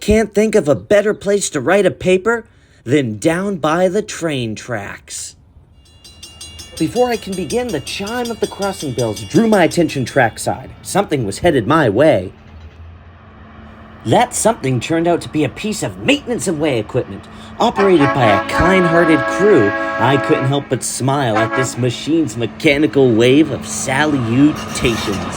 can't think of a better place to write a paper than down by the train tracks. Before I can begin, the chime of the crossing bells drew my attention trackside. Something was headed my way. That something turned out to be a piece of maintenance and way equipment, operated by a kind-hearted crew. I couldn't help but smile at this machine's mechanical wave of salutations.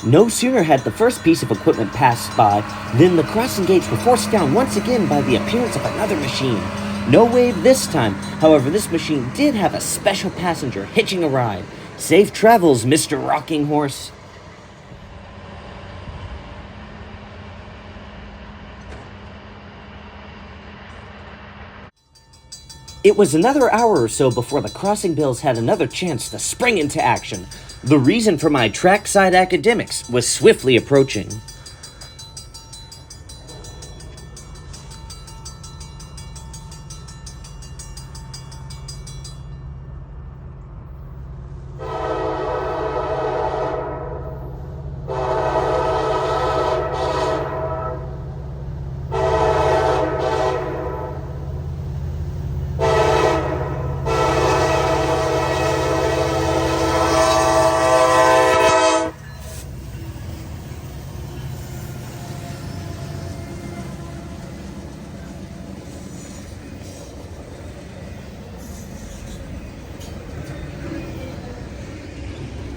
No sooner had the first piece of equipment passed by than the crossing gates were forced down once again by the appearance of another machine. No wave this time, however, this machine did have a special passenger hitching a ride. Safe travels, Mr. Rocking Horse. It was another hour or so before the crossing bells had another chance to spring into action. The reason for my trackside academics was swiftly approaching.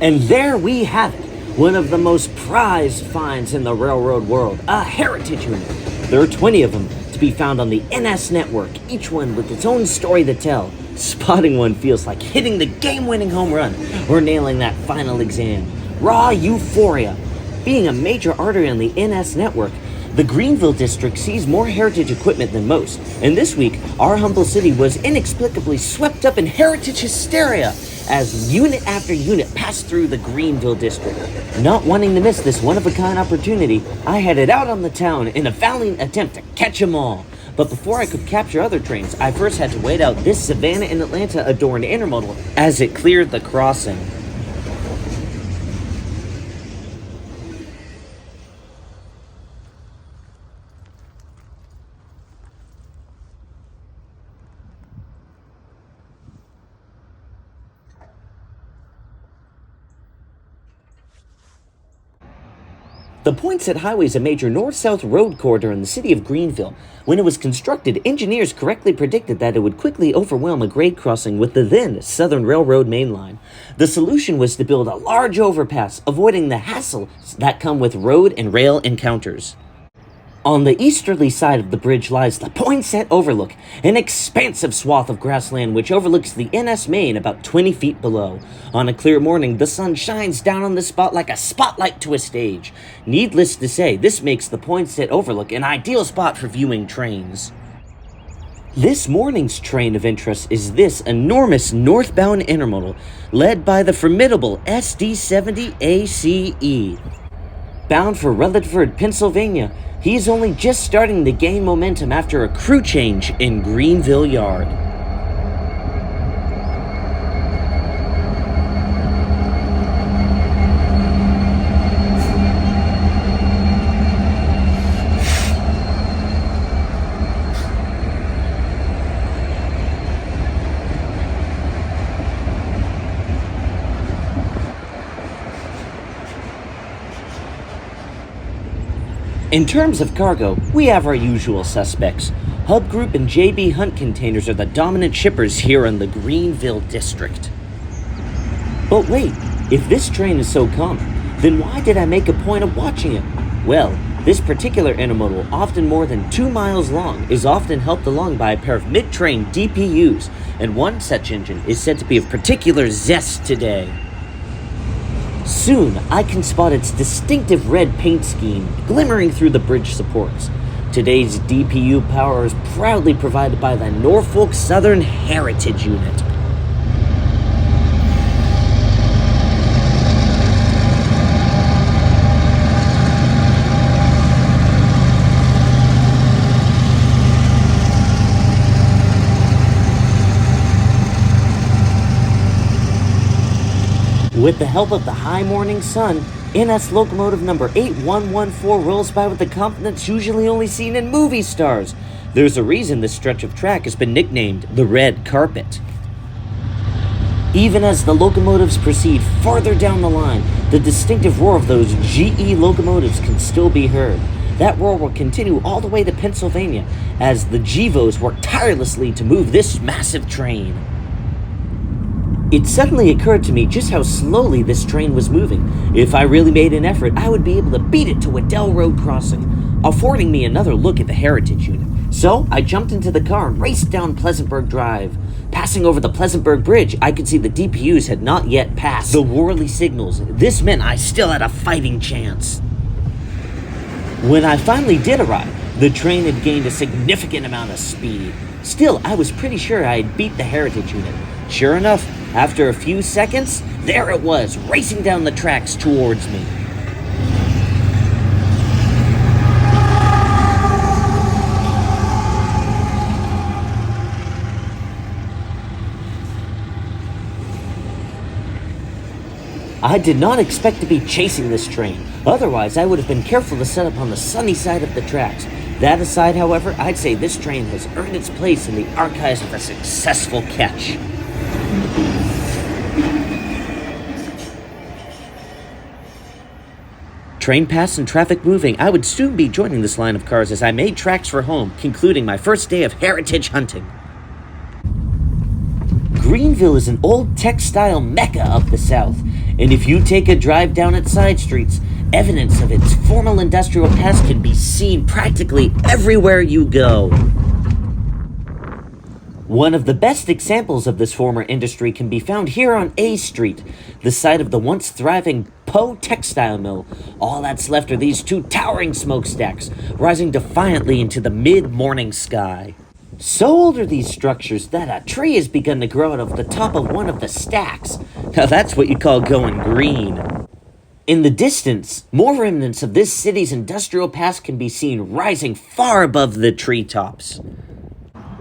And there we have it, one of the most prized finds in the railroad world, a heritage unit. There are 20 of them to be found on the NS network, each one with its own story to tell. Spotting one feels like hitting the game-winning home run or nailing that final exam. Raw euphoria. Being a major artery on the NS network, the Greenville district sees more heritage equipment than most, and this week, our humble city was inexplicably swept up in heritage hysteria as unit after unit passed through the Greenville district. Not wanting to miss this one-of-a-kind opportunity, I headed out on the town in a valiant attempt to catch 'em all. But before I could capture other trains, I first had to wait out this Savannah and Atlanta adorned intermodal as it cleared the crossing. The Poinsett Highway is a major north-south road corridor in the city of Greenville. When it was constructed, engineers correctly predicted that it would quickly overwhelm a grade crossing with the then Southern Railroad main line. The solution was to build a large overpass, avoiding the hassles that come with road and rail encounters. On the easterly side of the bridge lies the Poinsett Overlook, an expansive swath of grassland which overlooks the NS Main about 20 feet below. On a clear morning, the sun shines down on the spot like a spotlight to a stage. Needless to say, this makes the Poinsett Overlook an ideal spot for viewing trains. This morning's train of interest is this enormous northbound intermodal, led by the formidable SD70 ACE. Bound for Rutherford, Pennsylvania, he is only just starting to gain momentum after a crew change in Greenville Yard. In terms of cargo, we have our usual suspects. Hub Group and JB Hunt containers are the dominant shippers here in the Greenville district. But wait, if this train is so common, then why did I make a point of watching it? Well, this particular intermodal, often more than 2 miles long, is often helped along by a pair of mid-train DPUs, and one such engine is said to be of particular zest today. Soon, I can spot its distinctive red paint scheme glimmering through the bridge supports. Today's DPU power is proudly provided by the Norfolk Southern Heritage Unit. With the help of the high morning sun, NS locomotive number 8114 rolls by with the confidence usually only seen in movie stars. There's a reason this stretch of track has been nicknamed the Red Carpet. Even as the locomotives proceed farther down the line, the distinctive roar of those GE locomotives can still be heard. That roar will continue all the way to Pennsylvania as the GEVOs work tirelessly to move this massive train. It suddenly occurred to me just how slowly this train was moving. If I really made an effort, I would be able to beat it to Waddell Road crossing, affording me another look at the Heritage Unit. So I jumped into the car and raced down Pleasantburg Drive. Passing over the Pleasantburg Bridge, I could see the DPUs had not yet passed the Worley signals. This meant I still had a fighting chance. When I finally did arrive, the train had gained a significant amount of speed. Still, I was pretty sure I had beat the Heritage Unit. Sure enough, after a few seconds, there it was, racing down the tracks towards me. I did not expect to be chasing this train. Otherwise, I would have been careful to set up on the sunny side of the tracks. That aside, however, I'd say this train has earned its place in the archives of a successful catch. Train pass and traffic moving, I would soon be joining this line of cars as I made tracks for home, concluding my first day of heritage hunting. Greenville is an old textile mecca of the South, and if you take a drive down its side streets, evidence of its formal industrial past can be seen practically everywhere you go. One of the best examples of this former industry can be found here on A Street, the site of the once thriving Poe textile mill. All that's left are these two towering smokestacks, rising defiantly into the mid-morning sky. So old are these structures that a tree has begun to grow out of the top of one of the stacks. Now that's what you call going green. In the distance, more remnants of this city's industrial past can be seen rising far above the treetops.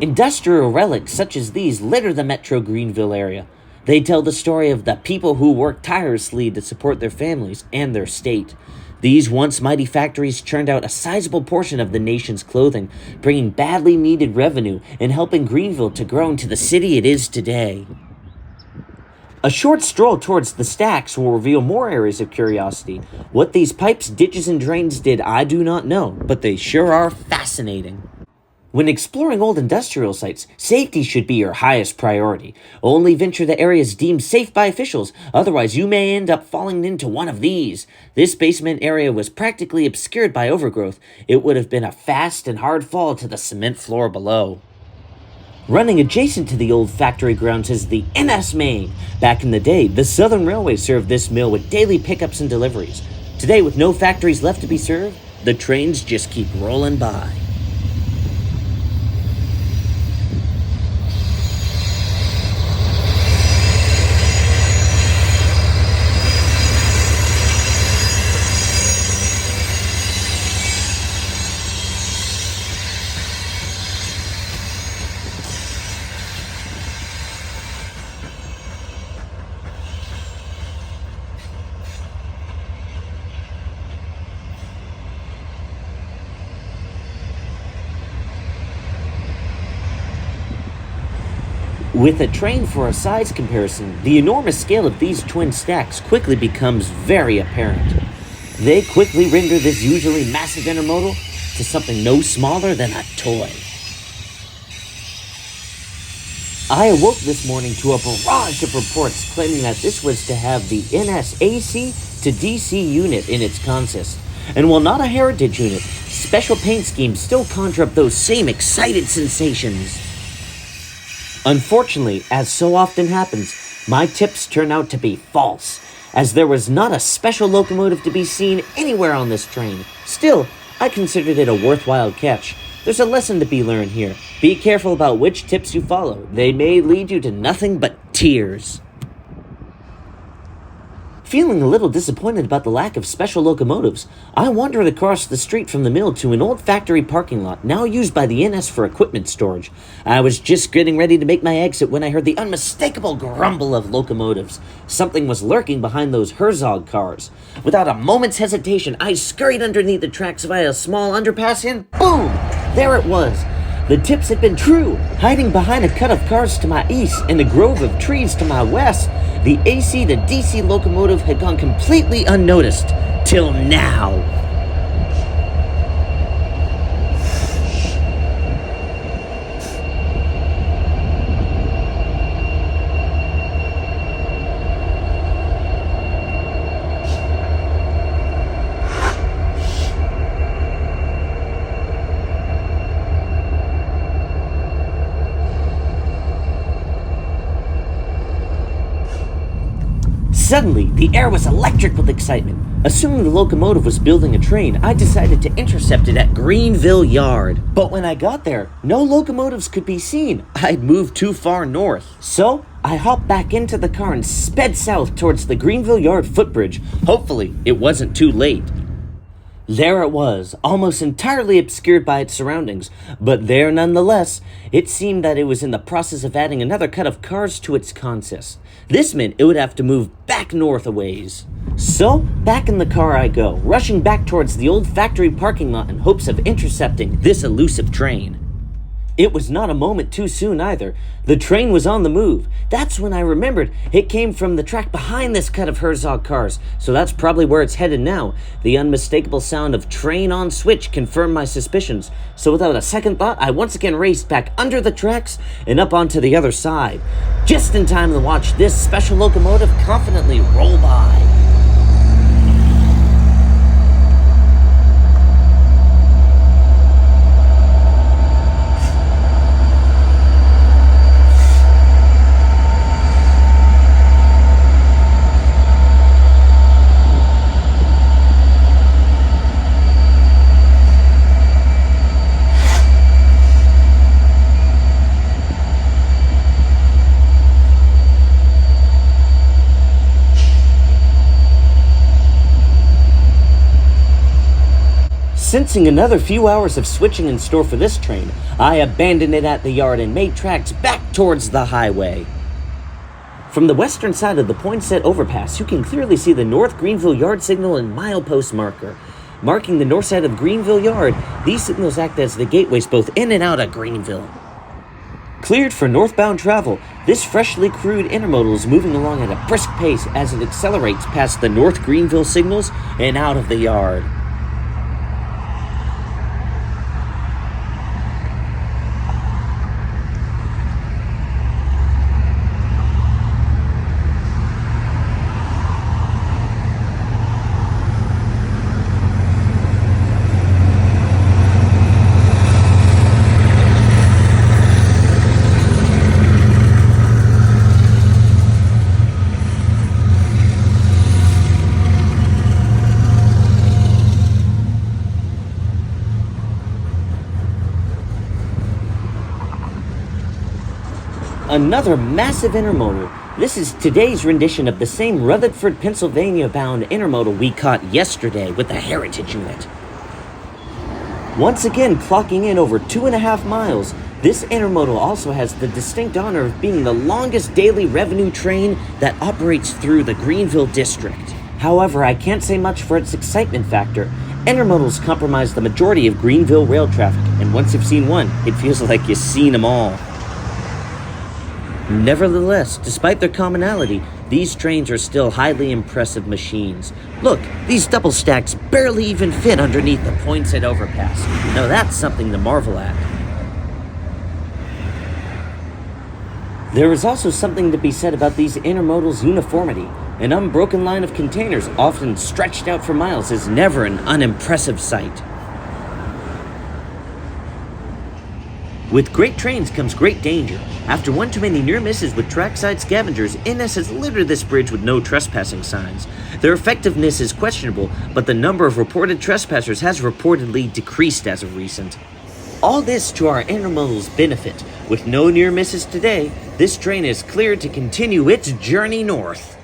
Industrial relics such as these litter the Metro Greenville area. They tell the story of the people who worked tirelessly to support their families and their state. These once mighty factories churned out a sizable portion of the nation's clothing, bringing badly needed revenue and helping Greenville to grow into the city it is today. A short stroll towards the stacks will reveal more areas of curiosity. What these pipes, ditches, and drains did, I do not know, but they sure are fascinating. When exploring old industrial sites, safety should be your highest priority. Only venture to areas deemed safe by officials, otherwise you may end up falling into one of these. This basement area was practically obscured by overgrowth. It would have been a fast and hard fall to the cement floor below. Running adjacent to the old factory grounds is the NS Main. Back in the day, the Southern Railway served this mill with daily pickups and deliveries. Today, with no factories left to be served, the trains just keep rolling by. With a train for a size comparison, the enormous scale of these twin stacks quickly becomes very apparent. They quickly render this usually massive intermodal to something no smaller than a toy. I awoke this morning to a barrage of reports claiming that this was to have the NSAC to DC unit in its consist. And while not a heritage unit, special paint schemes still conjure up those same excited sensations. Unfortunately, as so often happens, my tips turn out to be false, as there was not a special locomotive to be seen anywhere on this train. Still, I considered it a worthwhile catch. There's a lesson to be learned here. Be careful about which tips you follow. They may lead you to nothing but tears. Feeling a little disappointed about the lack of special locomotives, I wandered across the street from the mill to an old factory parking lot, now used by the NS for equipment storage. I was just getting ready to make my exit when I heard the unmistakable grumble of locomotives. Something was lurking behind those Herzog cars. Without a moment's hesitation, I scurried underneath the tracks via a small underpass and boom! There it was. The tips had been true, hiding behind a cut of cars to my east and a grove of trees to my west. The AC to DC locomotive had gone completely unnoticed, till now. Suddenly, the air was electric with excitement. Assuming the locomotive was building a train, I decided to intercept it at Greenville Yard. But when I got there, no locomotives could be seen. I'd moved too far north. So, I hopped back into the car and sped south towards the Greenville Yard footbridge. Hopefully, it wasn't too late. There it was, almost entirely obscured by its surroundings, but there nonetheless. It seemed that it was in the process of adding another cut of cars to its consist. This meant it would have to move back north a ways. So, back in the car I go, rushing back towards the old factory parking lot in hopes of intercepting this elusive train. It was not a moment too soon either. The train was on the move. That's when I remembered it came from the track behind this cut of Herzog cars, so that's probably where it's headed now. The unmistakable sound of train on switch confirmed my suspicions, so without a second thought, I once again raced back under the tracks and up onto the other side, just in time to watch this special locomotive confidently roll by. Sensing another few hours of switching in store for this train, I abandoned it at the yard and made tracks back towards the highway. From the western side of the Poinsett overpass, you can clearly see the North Greenville Yard signal and milepost marker. Marking the north side of Greenville Yard, these signals act as the gateways both in and out of Greenville. Cleared for northbound travel, this freshly crewed intermodal is moving along at a brisk pace as it accelerates past the North Greenville signals and out of the yard. Another massive intermodal. This is today's rendition of the same Rutherford, Pennsylvania-bound intermodal we caught yesterday with the Heritage Unit. Once again clocking in over 2.5 miles, this intermodal also has the distinct honor of being the longest daily revenue train that operates through the Greenville district. However, I can't say much for its excitement factor. Intermodals comprise the majority of Greenville rail traffic, and once you've seen one, it feels like you've seen them all. Nevertheless, despite their commonality, these trains are still highly impressive machines. Look, these double stacks barely even fit underneath the Poinsett overpass. Now that's something to marvel at. There is also something to be said about these intermodals' uniformity. An unbroken line of containers, often stretched out for miles, is never an unimpressive sight. With great trains comes great danger. After one too many near misses with trackside scavengers, NS has littered this bridge with no trespassing signs. Their effectiveness is questionable, but the number of reported trespassers has reportedly decreased as of recent. All this to our intermodal's benefit. With no near misses today, this train is cleared to continue its journey north.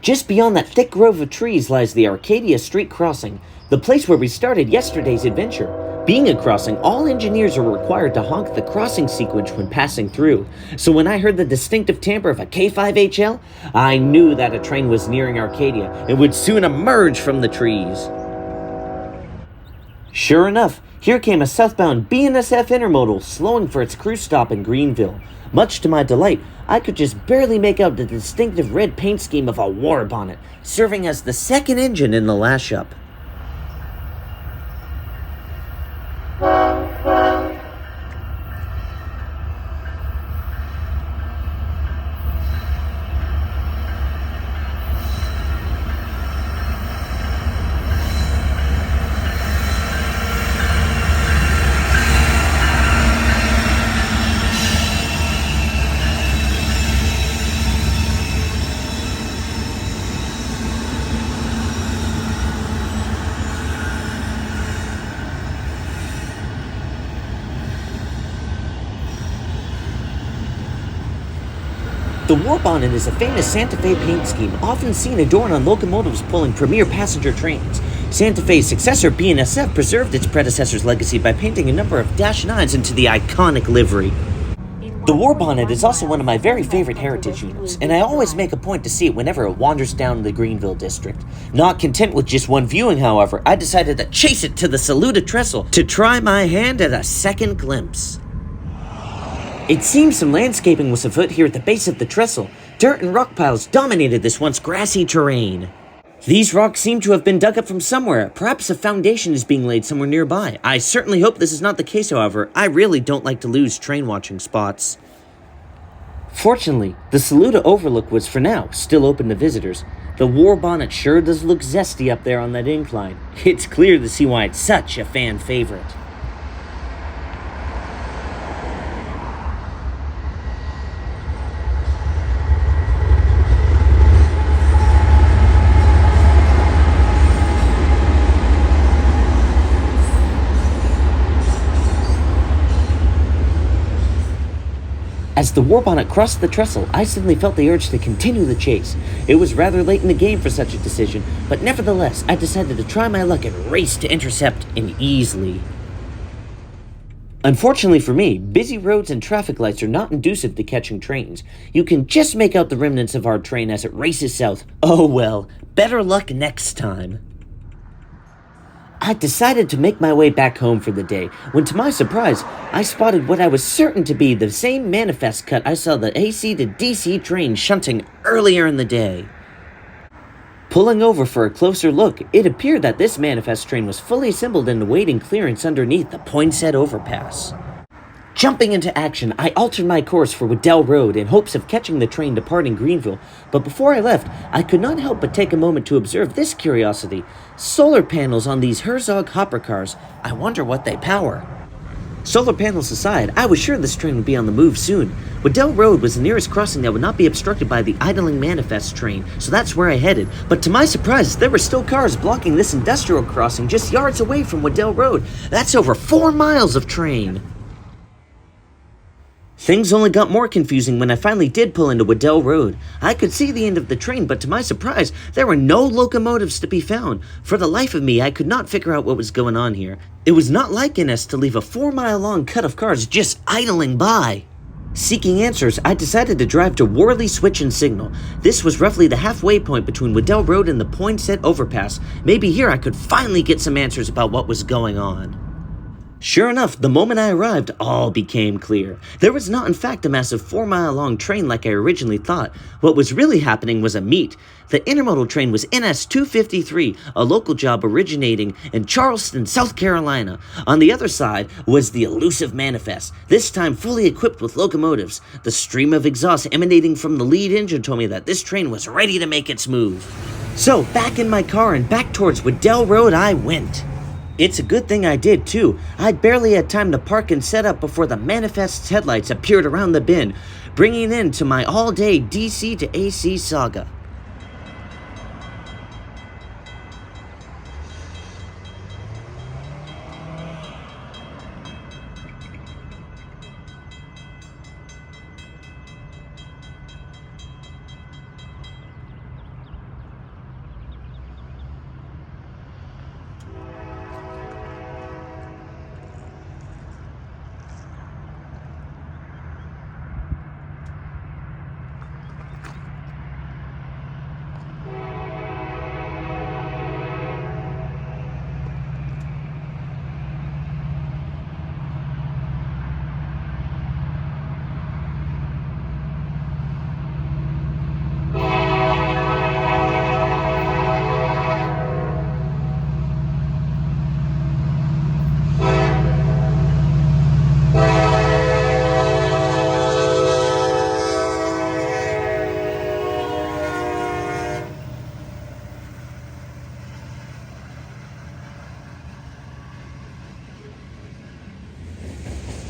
Just beyond that thick grove of trees lies the Arcadia Street crossing, the place where we started yesterday's adventure. Being a crossing, all engineers are required to honk the crossing sequence when passing through, so when I heard the distinctive timbre of a K5HL, I knew that a train was nearing Arcadia and would soon emerge from the trees. Sure enough, here came a southbound BNSF intermodal slowing for its crew stop in Greenville. Much to my delight, I could just barely make out the distinctive red paint scheme of a warbonnet, serving as the second engine in the lash-up. The warbonnet is a famous Santa Fe paint scheme, often seen adorned on locomotives pulling premier passenger trains. Santa Fe's successor, BNSF, preserved its predecessor's legacy by painting a number of Dash 9s into the iconic livery. The warbonnet is also one of my very favorite heritage units, and I always make a point to see it whenever it wanders down the Greenville district. Not content with just one viewing, however, I decided to chase it to the Saluda Trestle to try my hand at a second glimpse. It seems some landscaping was afoot here at the base of the trestle. Dirt and rock piles dominated this once grassy terrain. These rocks seem to have been dug up from somewhere. Perhaps a foundation is being laid somewhere nearby. I certainly hope this is not the case, however. I really don't like to lose train watching spots. Fortunately, the Saluda overlook was for now still open to visitors. The warbonnet sure does look zesty up there on that incline. It's clear to see why it's such a fan favorite. As the warbonnet crossed the trestle, I suddenly felt the urge to continue the chase. It was rather late in the game for such a decision, but nevertheless, I decided to try my luck and race to intercept and easily. Unfortunately for me, busy roads and traffic lights are not conducive to catching trains. You can just make out the remnants of our train as it races south. Oh well, better luck next time. I decided to make my way back home for the day, when to my surprise, I spotted what I was certain to be the same manifest cut I saw the AC to DC train shunting earlier in the day. Pulling over for a closer look, it appeared that this manifest train was fully assembled and awaiting clearance underneath the Poinsett overpass. Jumping into action, I altered my course for Waddell Road in hopes of catching the train departing Greenville, but before I left, I could not help but take a moment to observe this curiosity. Solar panels on these Herzog hopper cars. I wonder what they power. Solar panels aside, I was sure this train would be on the move soon. Waddell Road was the nearest crossing that would not be obstructed by the idling manifest train, so that's where I headed. But to my surprise, there were still cars blocking this industrial crossing just yards away from Waddell Road. That's over 4 miles of train. Things only got more confusing when I finally did pull into Waddell Road. I could see the end of the train, but to my surprise, there were no locomotives to be found. For the life of me, I could not figure out what was going on here. It was not like NS to leave a 4-mile-long cut of cars just idling by. Seeking answers, I decided to drive to Worley Switch and Signal. This was roughly the halfway point between Waddell Road and the Poinsett overpass. Maybe here I could finally get some answers about what was going on. Sure enough, the moment I arrived, all became clear. There was not in fact a massive 4-mile-long train like I originally thought. What was really happening was a meet. The intermodal train was NS 253, a local job originating in Charleston, South Carolina. On the other side was the elusive manifest, this time fully equipped with locomotives. The stream of exhaust emanating from the lead engine told me that this train was ready to make its move. So, back in my car and back towards Waddell Road I went. It's a good thing I did, too. I'd barely had time to park and set up before the manifest's headlights appeared around the bend, bringing an end to my all-day DC to AC saga.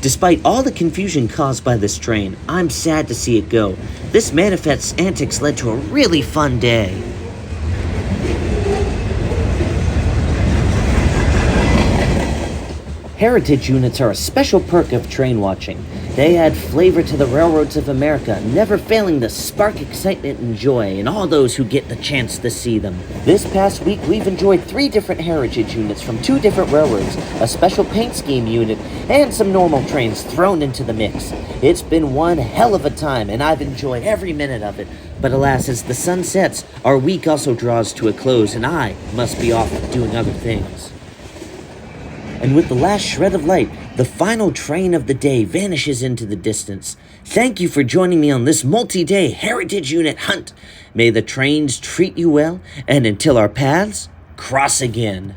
Despite all the confusion caused by this train, I'm sad to see it go. This manifest's antics led to a really fun day. Heritage units are a special perk of train watching. They add flavor to the railroads of America, never failing to spark excitement and joy in all those who get the chance to see them. This past week, we've enjoyed 3 different heritage units from 2 different railroads, a special paint scheme unit, and some normal trains thrown into the mix. It's been one hell of a time, and I've enjoyed every minute of it. But alas, as the sun sets, our week also draws to a close, and I must be off doing other things. And with the last shred of light, the final train of the day vanishes into the distance. Thank you for joining me on this multi-day heritage unit hunt. May the trains treat you well, and until our paths cross again.